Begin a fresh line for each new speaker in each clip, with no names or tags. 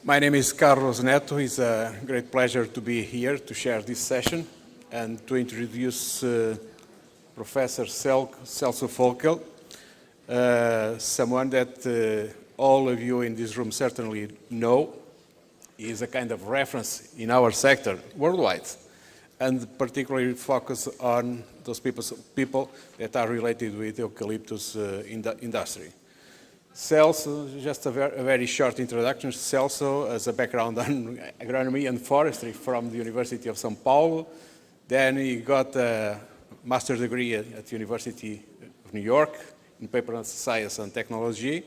My name is Carlos Neto. It's a great pleasure to be here to share this session and to introduce Professor Celso Foelkel, someone that all of you in this room certainly know. He is a kind of reference in our sector worldwide, and particularly focus on those people that are related with eucalyptus industry. Celso, just a very short introduction. Celso has a background on agronomy and forestry from the University of São Paulo. Then he got a master's degree at the University of New York in paper science and technology.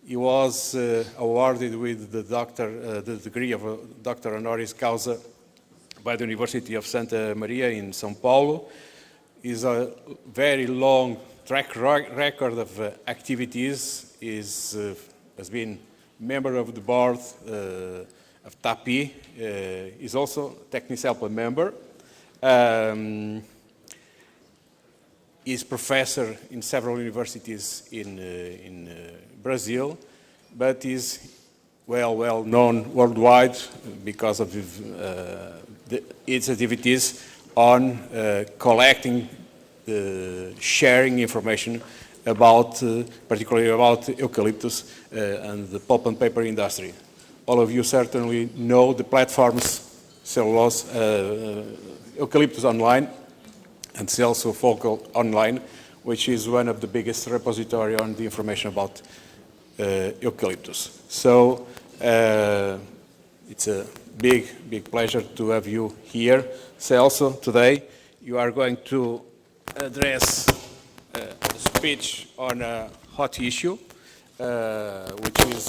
He was awarded with the degree of Doctor Honoris Causa by the University of Santa Maria in São Paulo. He's a very long track record of activities. Has been member of the board of TAPI. He's also Tecnicelpa member. He's professor in several universities in Brazil, but is well known worldwide because of its activities on collecting, sharing information about, particularly about eucalyptus and the pulp and paper industry. All of you certainly know the platforms Cellulose, Eucalyptus Online, and Celso Foelkel Online, which is one of the biggest repository on the information about eucalyptus. So it's a big pleasure to have you here, Celso, today. You are going to address a speech on a hot issue, which is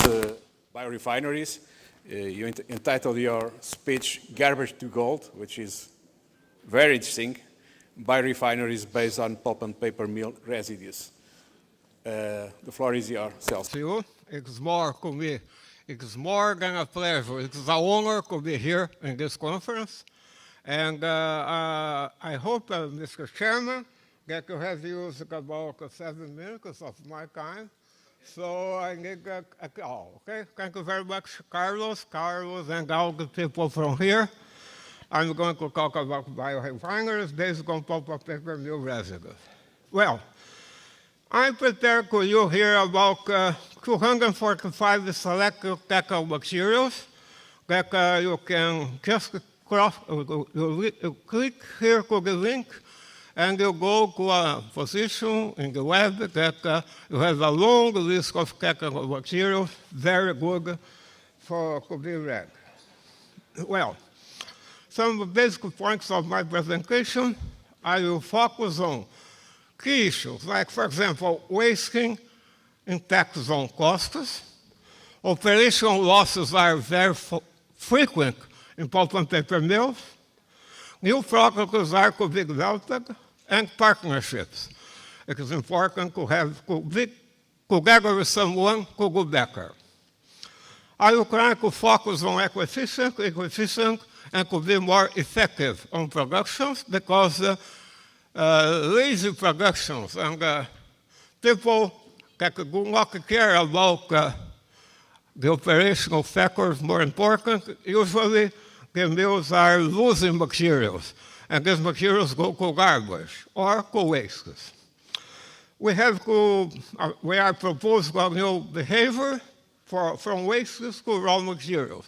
biorefineries. You entitled your speech "Garbage to Gold," which is very interesting. Biorefineries based on pulp and paper mill residues. The floor is yours, Celso.
It's more than a pleasure. It's an honor to be here in this conference. And I hope, Mr. Chairman, that you have used about 7 minutes of my time. So I need a call, okay? Thank you very much, Carlos, and all the people from here. I'm going to talk about biorefineries based on pulp and paper mill residues. Well, I prepared to you here about 245 selected technical materials that you can just you click here to the link, and you go to a position in the web that you have a long list of technical materials, very good to be read. Well, some basic points of my presentation, I will focus on key issues, like, for example, wasting impacts on costs. Operational losses are very frequent in pulp and paper mills. New products are to be developed, and partnerships. It is important to have together with someone to go better. I will try to focus on efficient, and to be more effective on productions, because lazy productions and people that do not care about the operational factors more important, usually the mills are losing materials, and these materials go to garbage or to wastes. We are proposing a new behavior from wastes to raw materials.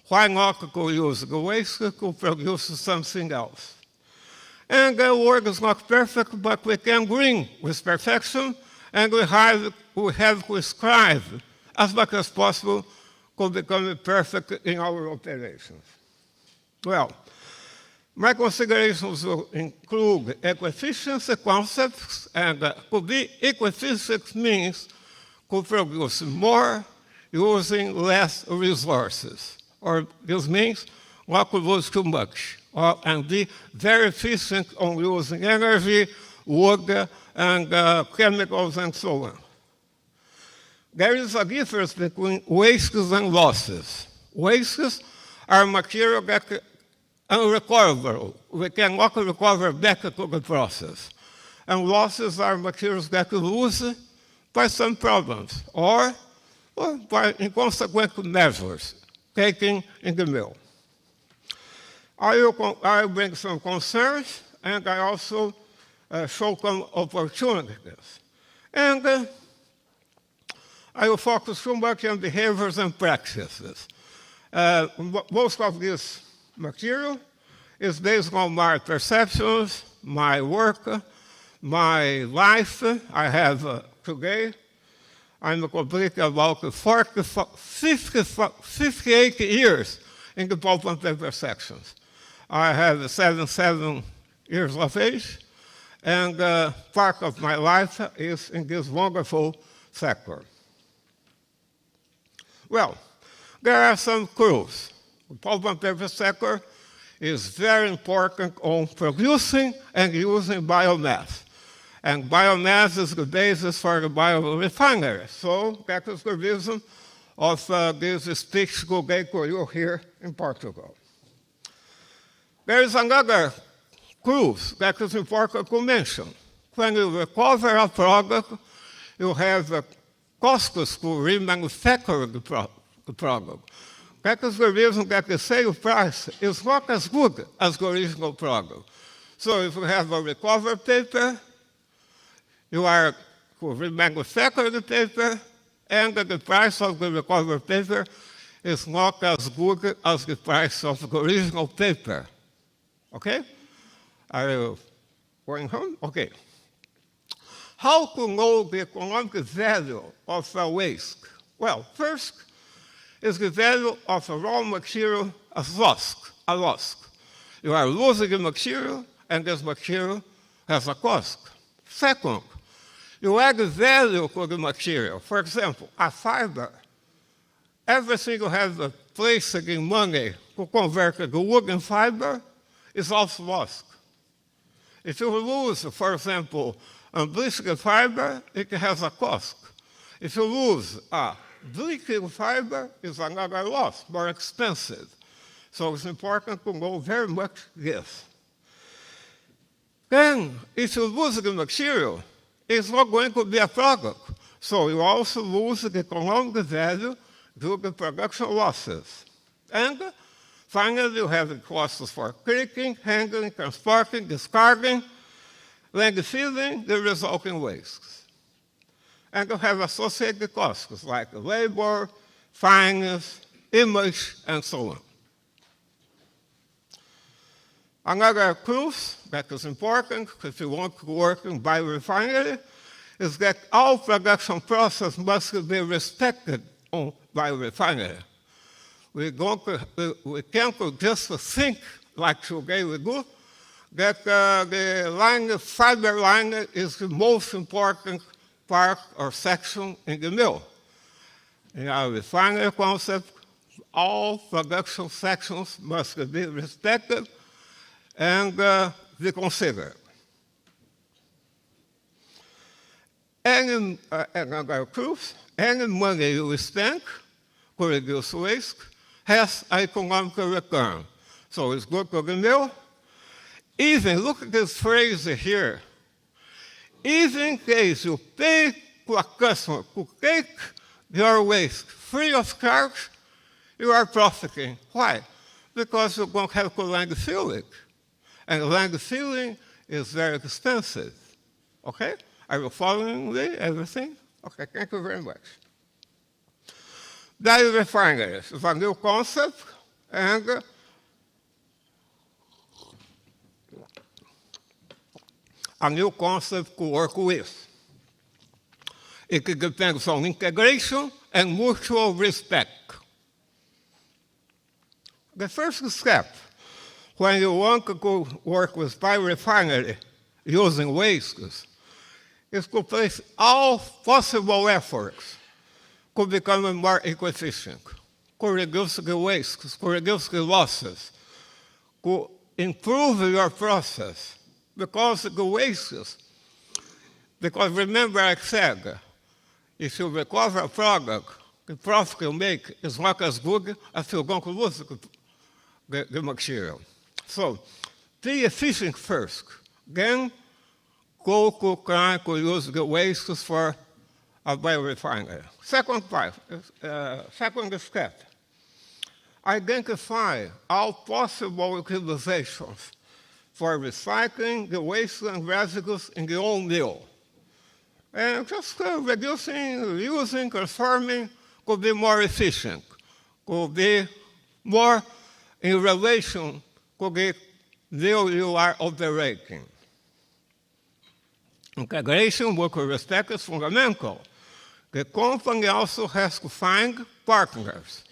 Why not to use the waste to produce something else? And the work is not perfect, but we can bring with perfection, and we have to strive as much as possible to become perfect in our operations. Well, my considerations will include eco-efficiency concepts, and to be eco-efficient means to produce more using less resources, or this means not to lose too much, and be very efficient on using energy, wood, and chemicals, and so on. There is a difference between wastes and losses. Wastes are material that unrecoverable. We cannot recover back to the process. And losses are materials that we lose by some problems or by inconsequent measures. taken in the mill. I will bring some concerns, and I also show some opportunities. And I will focus too much on behaviors and practices. Most of this material is based on my perceptions, my work, my life. I have today, I'm completing about 58 years in the pulp and paper sections. I have 77 years of age, and part of my life is in this wonderful sector. Well, there are some clues. The pulp and paper sector is very important on producing and using biomass. And biomass is the basis for the biorefineries. So that is the reason of this speech today for you here in Portugal. There is another clue that is important to mention. When you recover a product, you have costs to remanufacture the product. That is the reason that the sale price is not as good as the original product. So if you have a recovered paper, you are to remanufacture the paper, and the price of the recovered paper is not as good as the price of the original paper. Okay? Are you going home? Okay. How to know the economic value of a waste? Well, first is the value of a raw material as a loss. You are losing the material, and this material has a cost. Second, you add value to the material. For example, a fiber. Everything you have placed in money to convert the wood in fiber is also lost. If you lose, for example, unbleached fiber, it has a cost. If you lose a bleached fiber, it's another loss, more expensive. So it's important to know very much this. Then, if you lose the material, it's not going to be a product. So you also lose the economic value due to production losses. And finally, you have the costs for picking, handling, transporting, discarding, landfilling the resulting wastes. And you have associated costs like labor, fines, image, and so on. Another proof that is important if you want to work in biorefinery is that all production process must be respected on biorefinery. We can't just think like today we do, that the fiber line is the most important part or section in the mill. In our refinery concept, all production sections must be respected and be considered. Another proof, any money you spend to reduce waste has an economic return. So it's good for the mill. Even, look at this phrase here, even in case you pay to a customer to take your waste free of charge, you are profiting. Why? Because you don't have to landfill it. And landfilling is very expensive. Okay? Are you following me, everything? Okay, thank you very much. Biorefineries is a new concept, and a new concept to work with. It depends on integration and mutual respect. The first step, when you want to go work with biorefinery using wastes, is to place all possible efforts to become more eco-efficient, to reduce the wastes, to reduce the losses, to improve your process, because the wastes, because remember I said, if you recover a product, the profit you make is not as good as you're going to lose the material. So, be efficient first, then go to try to use the wastes for a biorefinery. Second step, identify all possible utilizations for recycling the waste and residues in the old mill. And just reducing, using, transforming could be more efficient, could be more in relation to the mill you are operating. Integration with respect is fundamental. The company also has to find partners.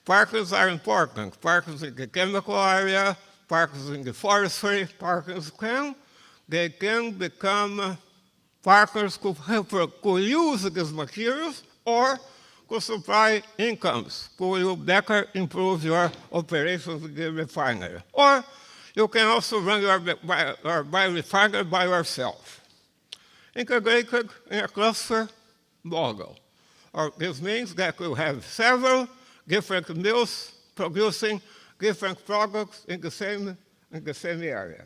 Partners are important. Partners in the chemical area, partners in the forestry, partners they can become partners who use these materials or could supply incomes, who will better improve your operations in the refinery. Or you can also run your biorefinery by yourself. Integrated in a cluster model. Or this means that you have several different mills producing different products in the same area.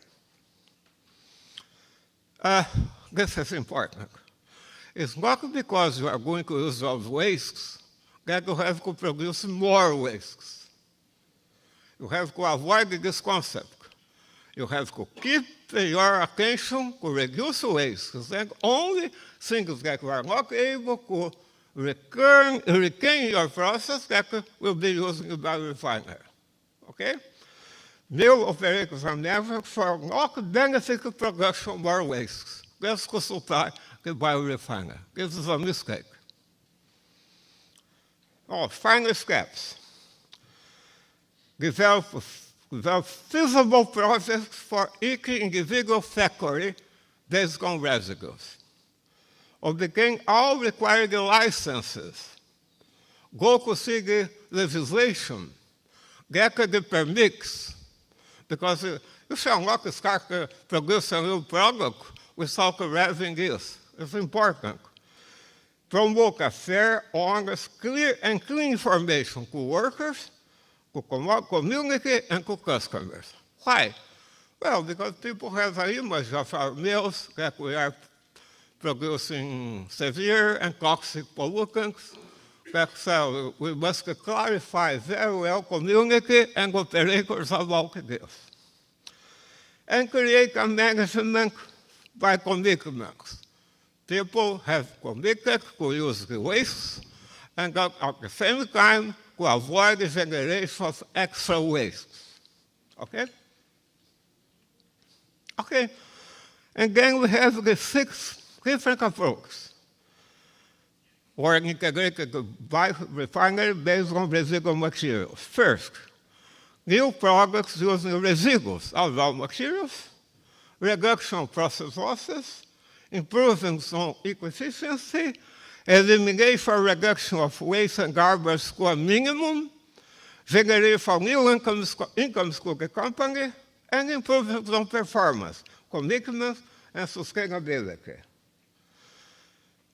This is important. It's not because you are going to use those wastes that you have to produce more wastes. You have to avoid this concept. You have to keep your attention to reduce wastes, and only things that you are not able to retain your process that will be used in the biorefinery. Okay? Mill operators are never for not benefit of production more wastes. Just to supply the biorefinery. This is a mistake. Final steps. Develop feasible projects for each individual factory based on residues. Obtain all required licenses. Go to see the legislation. Get the permits. Because you shall not start producing a new product without having this. It's important. Promote a fair, honest, clear, and clean information to workers, to community, and to customers. Why? Well, because people have an image of our mills that we are producing severe and toxic pollutants. So we must clarify very well community and operators about this. And create a management by commitments. People have committed to use the waste and at the same time to avoid the generation of extra waste. Okay? Okay. And then we have the 6 different approaches. Or an integrated biorefinery based on residual materials. First, new products using residues of raw materials, reduction of process losses, improvements on efficiency, elimination or reduction of waste and garbage to a minimum, generation of new incomes to the company, and improvements on performance, commitment, and sustainability.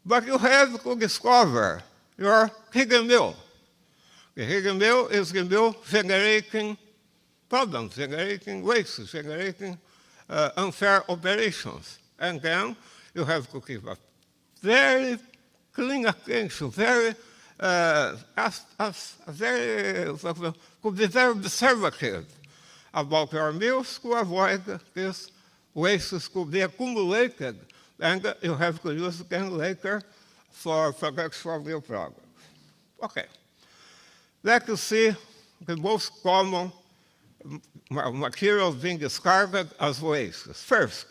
But you have to discover your hidden mill. The hidden mill is the mill generating problems, generating waste, generating unfair operations. And then you have to keep a very clean attention, to be very observative about your mills to avoid these wastes to be accumulated, and you have to use them later for production of new products. Okay. Let's see the most common materials being discarded as wastes. First,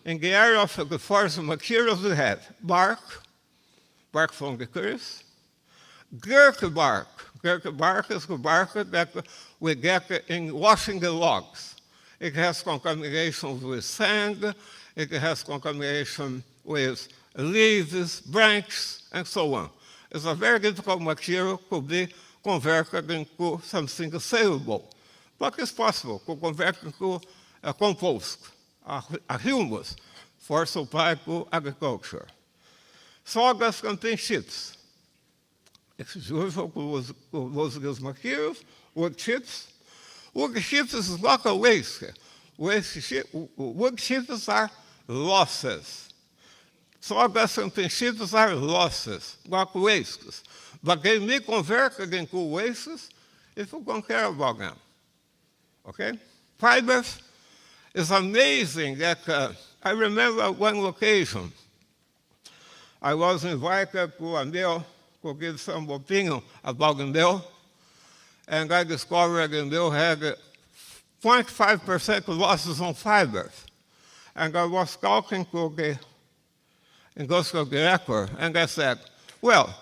in the area of the forest materials, we have bark from the trees, dirt bark. Dirt bark is the bark that we get in washing the logs. It has contamination with sand, it has contamination with leaves, branches, and so on. It's a very difficult material to be converted into something saleable. But it's possible to convert into a compost, a humus, for supply to agriculture. Sawdust contains chips. It's usual to use these materials, wood chips. Wood chips is not a waste. Wood chips are losses. Sawdust contains chips are losses, not wastes. But they may be converted into wastes if we don't care about them. Okay? Fibers is amazing that I remember one occasion I was invited to a mill to give some opinion about the mill, and I discovered the mill had 0.5% losses on fibers. And I was talking to the industrial director, and I said, well,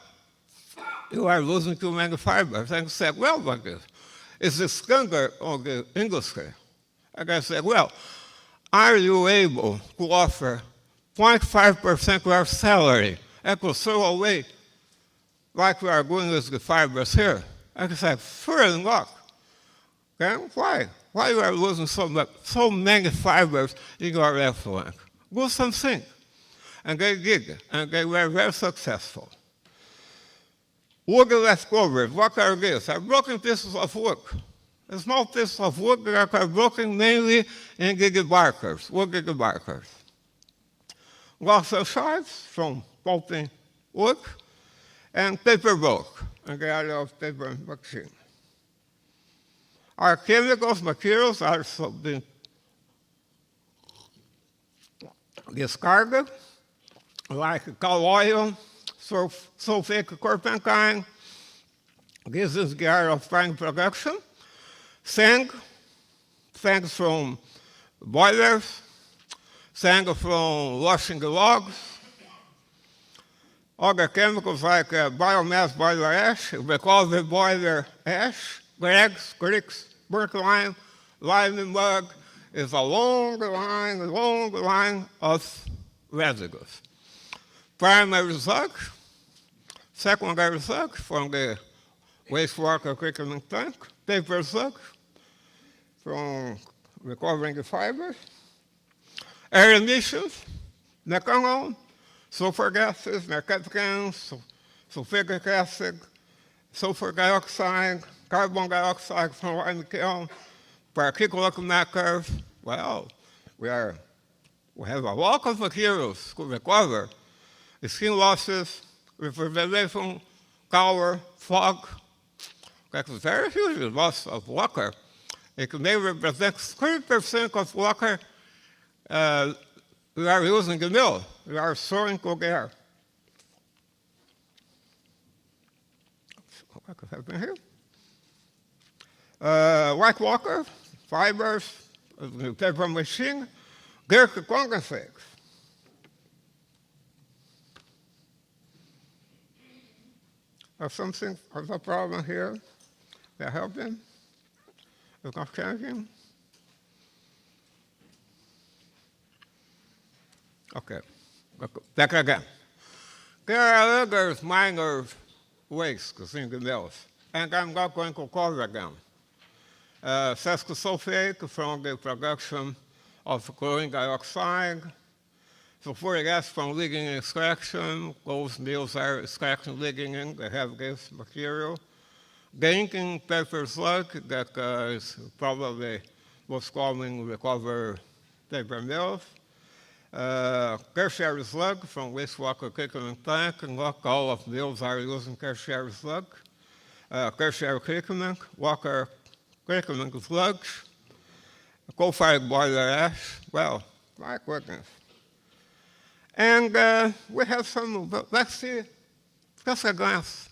you are losing too many fibers. And he said, well, what is the standard of the industry? And I said, well, are you able to offer 0.5% of our salary and to throw away like we are doing with the fibers here? And he said, sure not. Okay? Why? Why you are losing so many fibers in your effluent? Do something. And they did, and they were very successful. Wood leftovers, what are these? Are broken pieces of wood. A small pieces of wood that are broken mainly in gigabarkers, wood gigabarkers. Lots of shards from pulping wood, and paper bulk, and the area of paper machine. Our chemicals, materials are being discarded, like cow oil, sulfate turpentine. This is the area of pine production. Sand from boilers, sand from washing the logs. Other chemicals like biomass boiler ash, recovery boiler ash, gregs, creeks, burnt lime, lime and mud is a long line of residues. Primary sludge, secondary sludge from the wastewater treatment tank, paper sludge from recovering the fibers, air emissions, methanol, sulfur gases, mercaptans, sulfuric acid, sulfur dioxide, carbon dioxide from lime kiln, particulate matter. Well, we have a lot of materials to recover. The skin losses, reverberation, color, fog. That's very huge loss of water. It may represent 30% of water we are using the mill. We are throwing to the air. What could happen here? White water, fibers, the paper machine, dirty condensates. Something of a problem here. They're helping. It's not changing. Okay, back again. There are other minor wastes in the mills, and I'm not going to cover them. Celso sulfate from the production of chlorine dioxide, sulfuric acid from lignin extraction. Those mills are extracting lignin, they have this material. Drinking paper sludge, that is probably what's common recover paper mills. Tertiary sludge from wastewater treatment plant, and not all of mills are using tertiary sludge. Tertiary treatment, water treatment sludge, coal-fired boiler ash. Well, my goodness. And we have some, let's see, just a glance,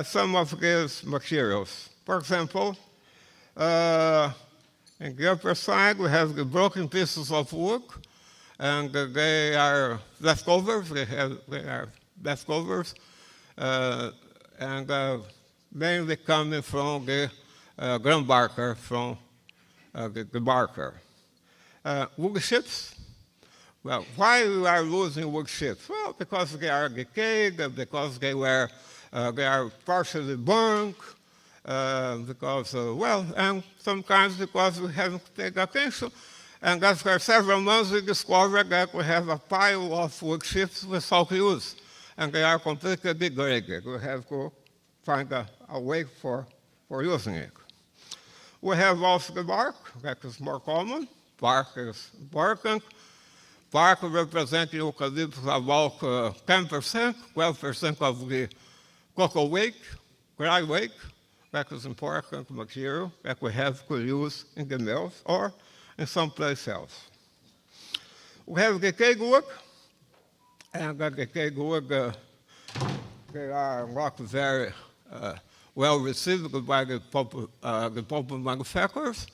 some of these materials. For example, in the upper side, we have the broken pieces of wood, and they are leftovers. They are leftovers, and mainly coming from the ground barker, from the barker. Wood chips. Well, why we are losing wood chips? Well, because they are decayed, because they are partially burned, because, and sometimes because we haven't paid attention. And after several months, we discovered that we have a pile of wood chips without use, and they are completely degraded. We have to find a way for using it. We have also the bark, that is more common. Bark is important. Bark represents eucalyptus about 10%, 12% of the cocoa weight, dry weight. that is important material that we have to use in the mills or in someplace else. We have the cake wood, and the cake wood, they are not very well received by the pulp manufacturers.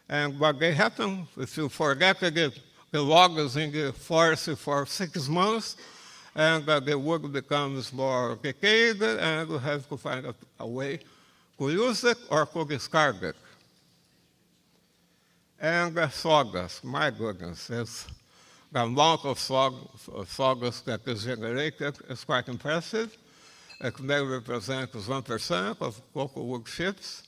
And what they happen, if you forget to get the logs in the forest for 6 months, and the wood becomes more decayed, and you have to find a way to use it or to discard it. And sawdust, my goodness, the amount of sawdust that is generated is quite impressive. It may represent 1% of local wood chips.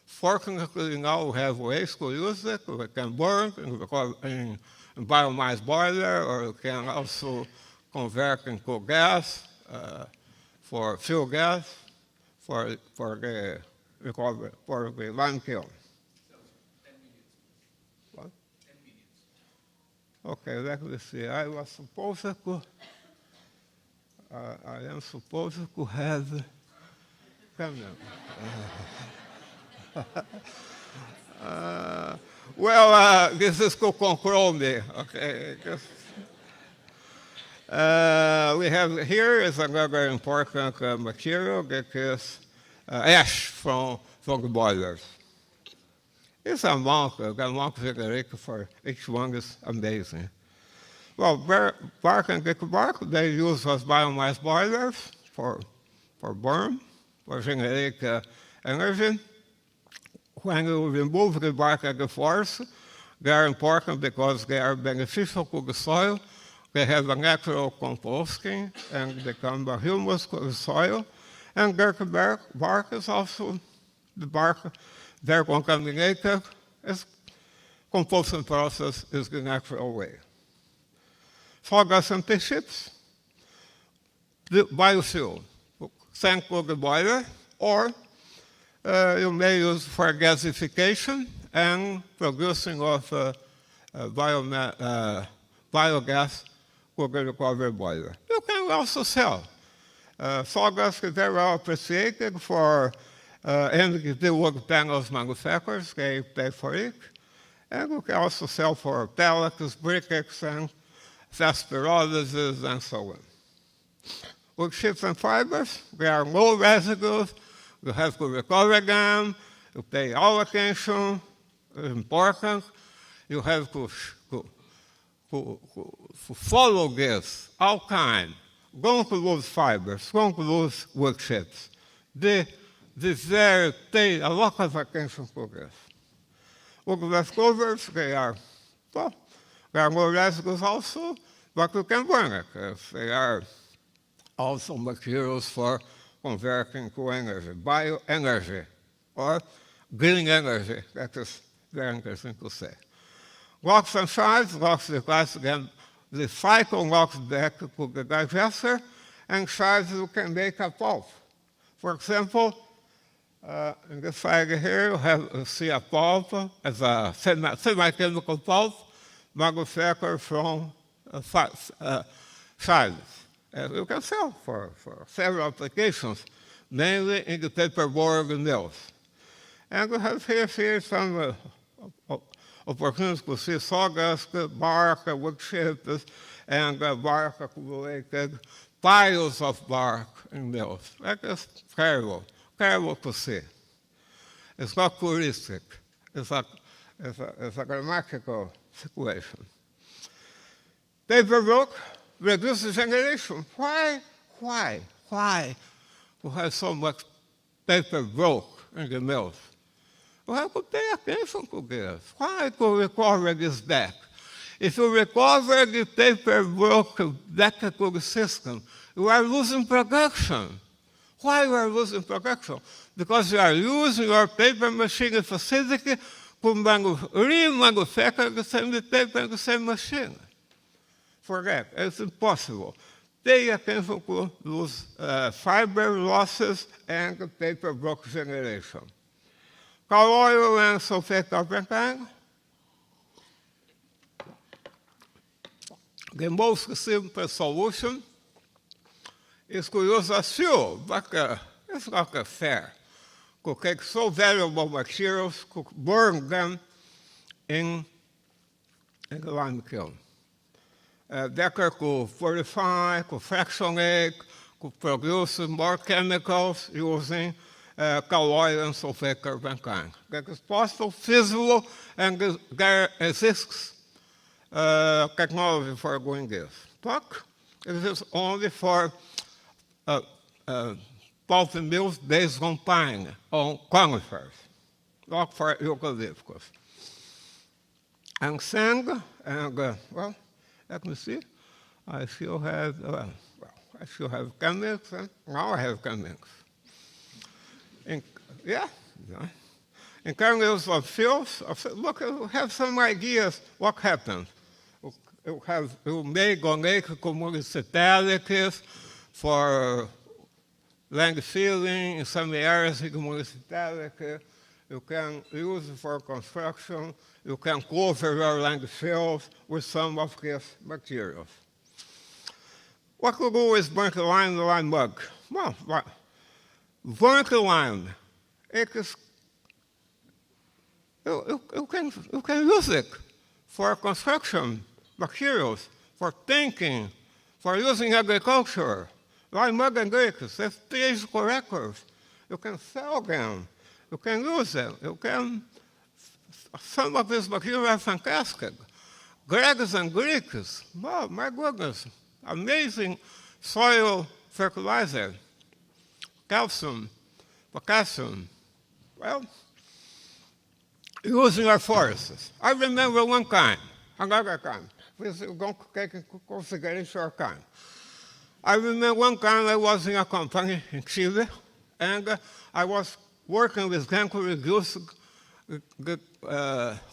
Fortunately, now we have ways to use it. We can burn in biomass boiler, or we can also convert into gas for fuel gas for the lime kiln. What? 10 minutes. Okay, let me see. I am supposed to have. Come now. This is to control me. Okay. We have here is another important material that is ash from the boilers. This amount, the amount generated for each one is amazing. Well, bark and bark, they use as biomass boilers for burn, for generate energy. When you remove the bark at the forest, they are important because they are beneficial to the soil. They have a natural composting and become a humus to the soil. And their bark is also, the bark, they're contaminated. Its composting process is the natural way. Sawdust and pea chips, the biofuel, sent to the boiler, or you may use for gasification and producing of biogas to the recovery boiler. You can also sell. Sawdust is very well appreciated for the wood panels manufacturers. They pay for it. And you can also sell for pellets, briquettes, and fast pyrolysis, and so on. Wood chips and fibers, they are low residues. You have to recover them. You pay all attention. It's important. You have to follow this all time. Going to lose fibers, going to lose wood chips. They pay a lot of attention to this. Wood leftovers, they are more residues also, but you can burn it. They are also materials for converting to energy, bioenergy, or green energy. That is very interesting to say. Rocks and shards, rocks again, the cycle knocks back to the digester, and shards you can make a pulp. For example, in this side here, you see a pulp as a semi-chemical pulp manufactured from shards. You can sell for several applications, mainly in the paperboard mills. And we have here some opportunities to see sawdust, bark, wood chips, and bark accumulated, piles of bark in mills. That is terrible to see. It's not touristic. It's a grammatical situation. Paper reduces generation. Why we have so much paper broke in the mills? We have to pay attention to this. Why to recover this back? If you recover the paper broke back to the system, you are losing production. Why you are losing production? Because you are using your paper machine facility to remanufacture the same paper in the same machine. Forget, it's impossible. Pay attention to lose fiber losses and paper broke generation. Coal oil and sulfate turpentine. The most simple solution is to use a fuel, but it's not fair could take so valuable materials, could burn them in the lime kiln. Decker could purify, could fractionate, could produce more chemicals using colloid and sulfate carbon kind. That is possible, feasible, and there exists technology for doing this. But it is only for pulp mills based on pine, on conifers, not for eucalyptus. And sand, and well, let me see. I still have, I still have chemics. Now I have chemics. Yeah. In terms of fuels, look, you have some ideas what happens. You make organic municipalities for land filling in some areas in the municipality. You can use it for construction. You can cover your landfills with some of these materials. What you do is burnt lime and lime mud. Well, burnt lime, it is, you can use it for construction materials, for thinking, for using agriculture. Lime mud and bricks, that's physical records. You can sell them. You can use them. You can. Some of these materials are fantastic. Gregs and Greeks, oh my goodness, amazing soil fertilizer. Calcium, potassium. Well, using our forests. I remember one time, another time. Please don't take into consideration our time. I remember one time I was in a company in Chile, and I was working with them to reduce the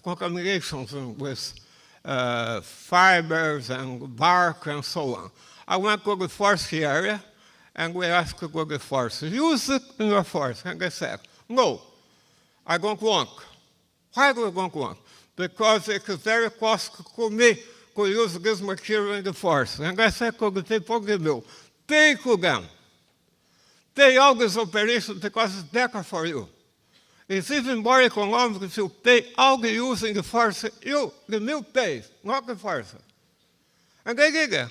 contaminations with fibers and bark and so on. I went to the forestry area, and we asked to go to the forest. Use it in your forest. And they said, no, I don't want. Why do I don't want? Because it is very costly for me to use this material in the forest. And I said to the people, pay to them. Pay all these operations because it's better for you. It's even more economical if you pay all the use in the forest. You, the mill pays, not the forest. And they did it.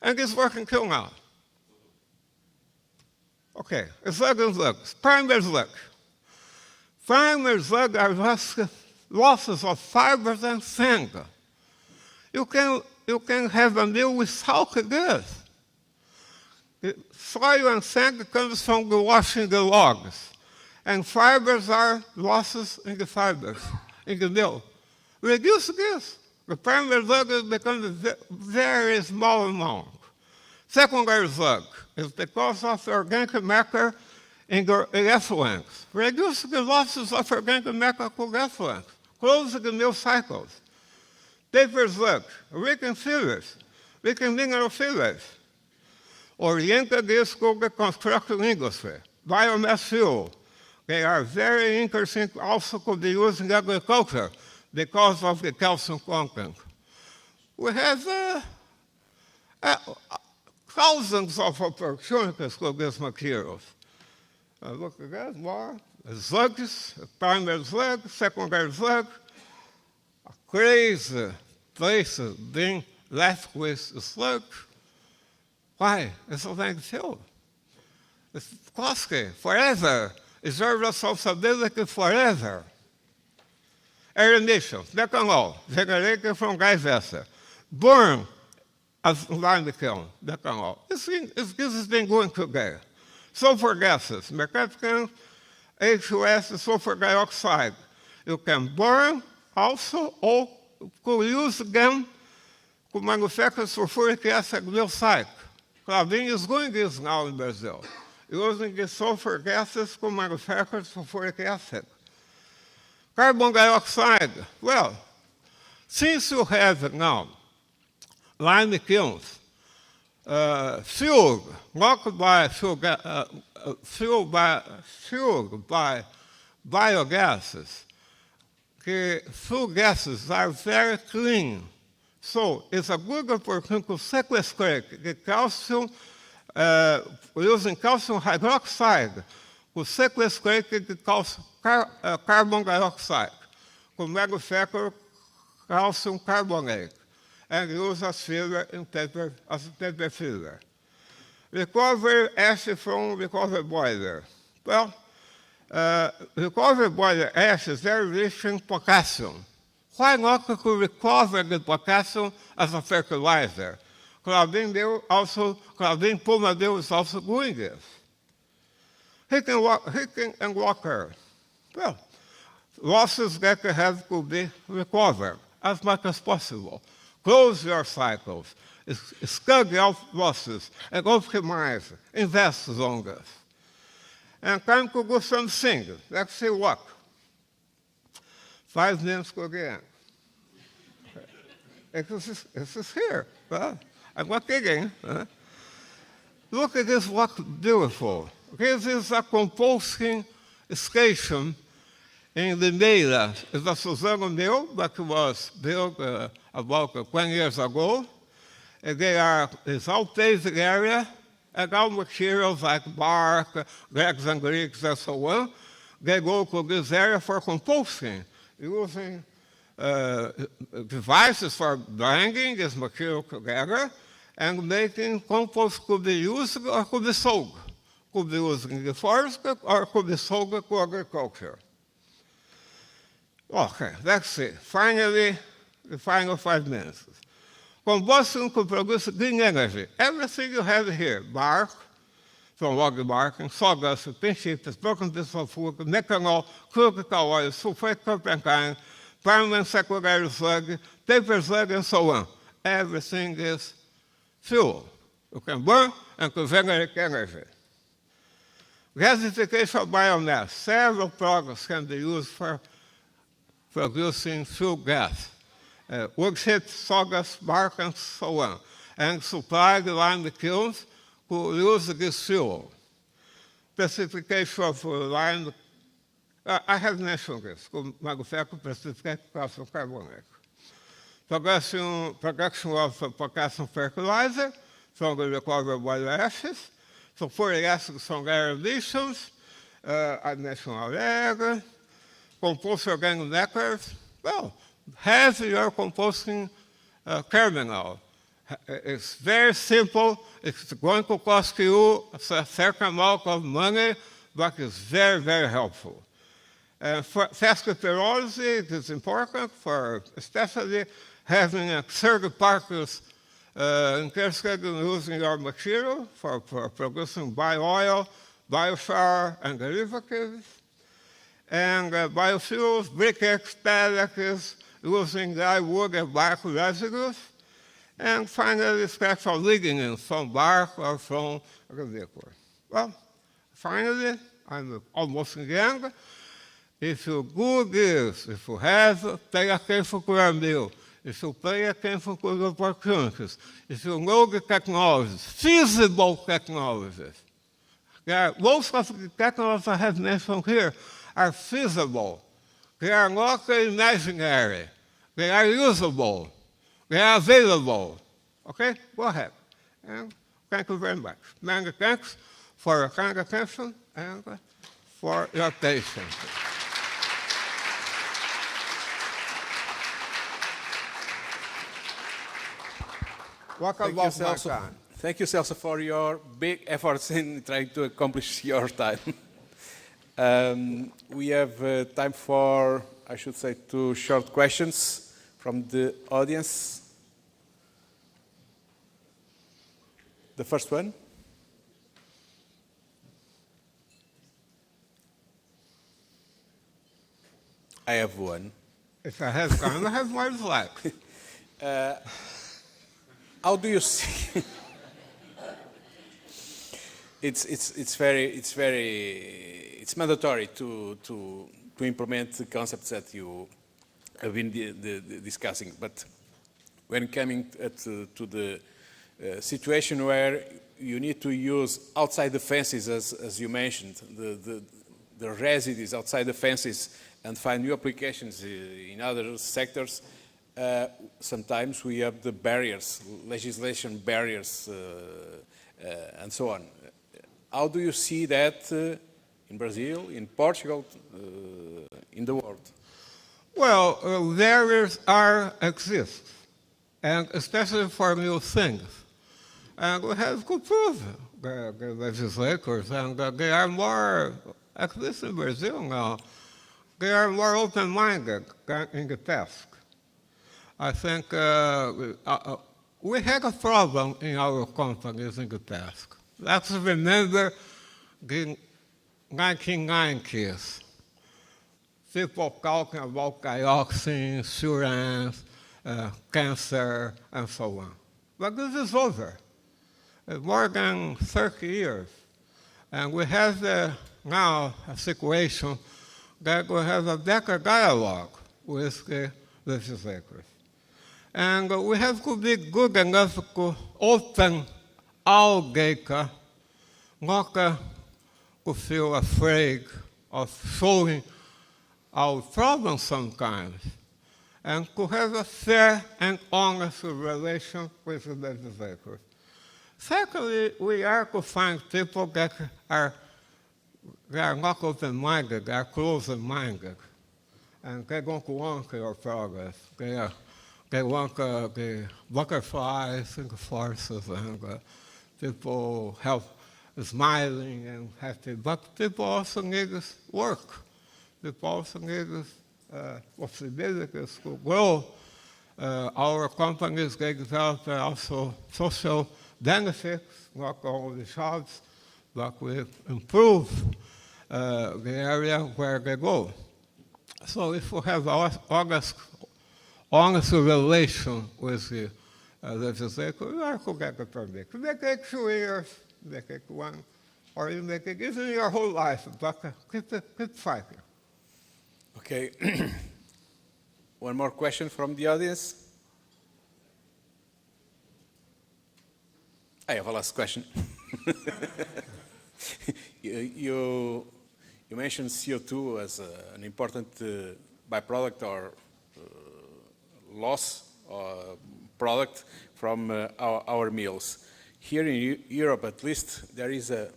And it's working till now. Okay, slug and slug. Primer's slug. Primer's slug are losses of fibers and sand. You can have a mill without this. The soil and sand comes from the washing the logs. And fibers are losses in the fibers, in the mill. Reduce this. The primary slug becomes a very small amount. Secondary slug is because of organic matter in the effluents. Reduce the losses of organic matter to effluents. Close the mill cycles. Paper slug, weaken fillers, weaken mineral fillers. Orient this to the construction industry. Biomass fuel. They are very interesting also to be used in agriculture because of the calcium content. We have thousands of opportunities with these materials. Look at that, more slugs, primary slug, secondary slug, crazy places being left with slug. Why? It's a landfill. It's costly forever. It's our responsibility forever. Air emissions, methanol, generated from gas vessel, burn as lime kiln, methanol. This has been going together. Sulfur gases, methane, H2S, sulfur dioxide. You can burn also, or could use them to manufacture sulfuric acid mill site. Claudine is doing this now in Brazil, using the sulfur gases to manufacture sulfuric acid. Carbon dioxide, well, since you have now lime kilns, fueled by biogases, the fuel gases are very clean. So it's a good opportunity to sequestrate the calcium, using calcium hydroxide com sequestrated carbon dioxide, to manufacture calcium carbonate, and use as filler in paper, as a paper filler. Recovery ash from recovery boiler. Well, recovery boiler ash is very rich in potassium. Why not to recover the potassium as a fertilizer? Claudine Pumadeu is also doing this. Heating and water. Well, losses that have to be recovered as much as possible. Close your cycles, study out losses, and optimize, invest on this. And time to do something. Let's see what. 5 minutes again. This is here. I'm not kidding. Look at this, what beautiful. This is a composting station in the Meira. It's a Suzano mill that was built about 20 years ago. And it's all paved area, and all materials like bark, legs and bricks, and so on, they go to this area for composting, using devices for blending this material together and making compost could be used or could be sold. Could be used in the forest or could be sold to agriculture. Okay, let's see. Finally, the final 5 minutes. Combustion could produce green energy. Everything you have here, bark, from log barking, sawdust, pin chips, broken pieces of wood, methanol, critical oil, sulfate turpentine, permanent secondary slug, paper slug, and so on. Everything is fuel. You can burn and to generate energy. Gasification of biomass. Several products can be used for producing fuel gas. Wood chips, sawdust, bark, and so on. And supply the lime kilns who use this fuel. Specification of lime, I have mentioned this, manufacture precipitate calcium carbonate. Production of potassium fertilizer from the recovered boiler ashes, sulfuric acid from air emissions, I mentioned already, compost organic matters. Well, have your composting terminal. It's very simple. It's going to cost you a certain amount of money, but it's very, very helpful. For faster pyrolysis, it is important for especially having a third parties interested in using your material for producing bio-oil, biochar, and derivatives. And biofuels, briquettes, pellets, using dry wood and bark residues. And finally, special lignins from bark or from residues. Well, finally, I'm almost in the end. If you do this, if you have, pay attention to your meal. If you pay attention to the opportunities, if you know the technologies, feasible technologies. Most of the technologies I have mentioned here are feasible. They are not imaginary. They are usable. They are available. Okay? Go ahead. And thank you very much. Many thanks for your kind attention and for your patience. What
Thank you,
about my
Celso.
time?
Thank you, Celso, for your big efforts in trying to accomplish your time. We have time for, I should say, 2 short questions from the audience. The first one. I have one.
If I have time, I have more slack.
How do you see? It's mandatory to implement the concepts that you have been discussing. But when coming to the situation where you need to use outside the fences, as you mentioned, the residues outside the fences, and find new applications in other sectors, sometimes we have the barriers, legislation barriers, and so on. How do you see that in Brazil, in Portugal, in the world?
Well, barriers exist, and especially for new things. And we have to prove the legislators, and they are more, at least in Brazil now, they are more open-minded than in the past. I think we had a problem in our companies in the past. Let's remember the 1990s. People talking about dioxin, insurance, cancer, and so on. But this is over. More than 30 years. And we have now a situation that we have a better dialogue with the legislators. And we have to be good enough to open our data, not to feel afraid of showing our problems sometimes, and to have a fair and honest relation with the legislators. Secondly, we are to find people that are not open-minded, they are closed-minded, and they don't want your progress. They want the butterflies and the forces, and people help smiling and happy, but people also need work. People also need possibilities to grow. Our companies, they develop also social benefits, not only jobs, but we improve the area where they go. So if we have honest relation with the legislature, we are to get the permit. It may take 2 years, it may take 1, or you may take even your whole life, but keep fighting.
Okay. One more question from the audience. I have a last question. You mentioned CO2 as an important byproduct or loss product from our mills. Here in Europe, at least, there is a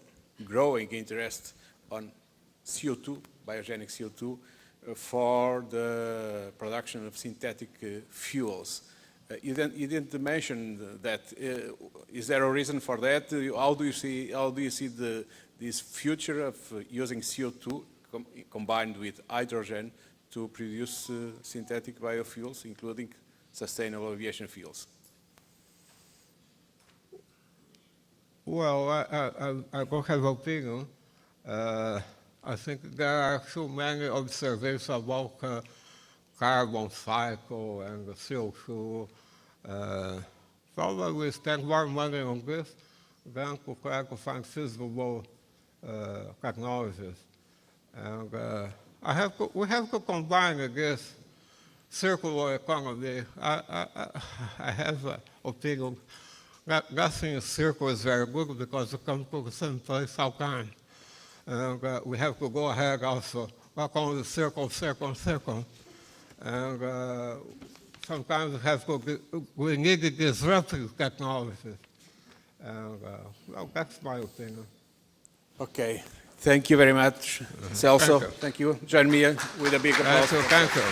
growing interest on CO2, biogenic CO2, for the production of synthetic fuels. You didn't mention that. Is there a reason for that? How do you see this future of using CO2 combined with hydrogen to produce synthetic biofuels, including sustainable aviation fuels?
Well, I don't have an opinion. I think there are too many observations about carbon cycle and the CO2. Probably we spend more money on this than to try to find feasible technologies. And we have to combine this circular economy. I have an opinion that nothing in circle is very good because you come to the same place all the time. And we have to go ahead also, not only circle. And sometimes we need disruptive technologies. And well, that's my opinion.
Okay. Thank you very much, Celso. Thank you. Join me with a big applause.
Thank you.